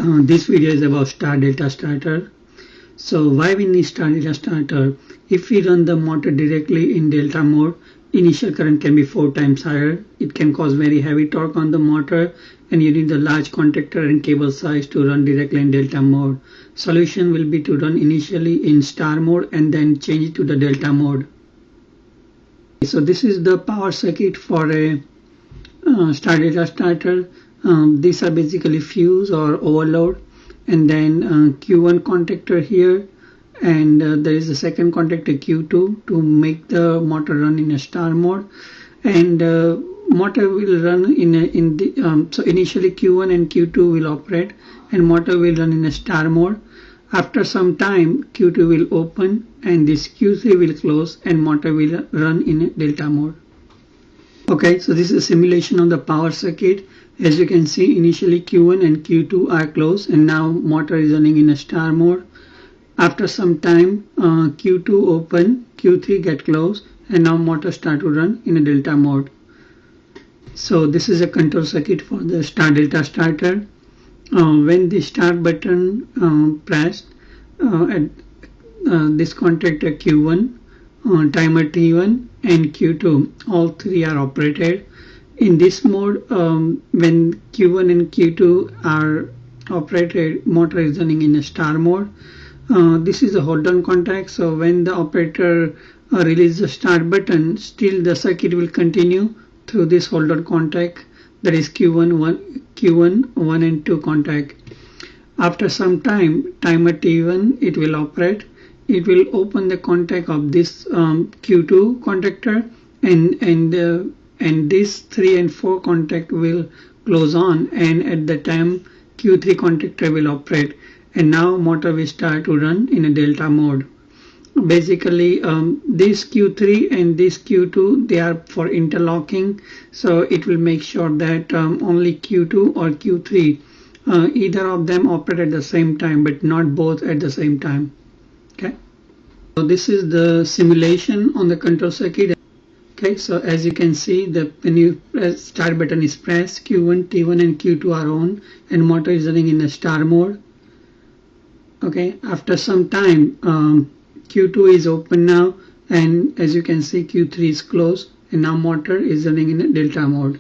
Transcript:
This video is about star delta starter. So why we need star delta starter? If we run the motor directly in delta mode, initial current can be 4 times higher. It can cause very heavy torque on the motor, and you need a large contactor and cable size to run directly in delta mode. Solution will be to run initially in star mode and then change it to the delta mode. So this is the power circuit for a star delta starter. These are basically fuse or overload, and then Q1 contactor here, and there is a second contactor Q2 to make the motor run in a star mode, and motor will run so initially Q1 and Q2 will operate and motor will run in a star mode. After some time Q2 will open and this Q3 will close and motor will run in a delta mode. Okay, so this is a simulation of the power circuit. As you can see, initially Q1 and Q2 are closed and now motor is running in a star mode. After some time Q2 open, Q3 get closed, and now motor start to run in a delta mode. So this is a control circuit for the star delta starter. When the start button pressed at this contactor Q1, timer T1 and Q2, all three are operated. In this mode, when Q1 and Q2 are operated, motor is running in a star mode. This is a hold on contact, so when the operator releases the start button, still the circuit will continue through this hold on contact, that is Q1 1 and 2 contact. After some time, timer T1, it will operate. It will open the contact of this Q2 contactor, and this 3 and 4 contact will close on, and at the time Q3 contactor will operate, and now motor will start to run in a delta mode. Basically this Q3 and this Q2, they are for interlocking, so it will make sure that only Q2 or Q3, either of them operate at the same time, but not both at the same time. Okay, so this is the simulation on the control circuit. Okay, so as you can see, when you press start button is pressed, Q1, T1 and Q2 are on and motor is running in a star mode. Okay, after some time Q2 is open now, and as you can see Q3 is closed and now motor is running in a delta mode.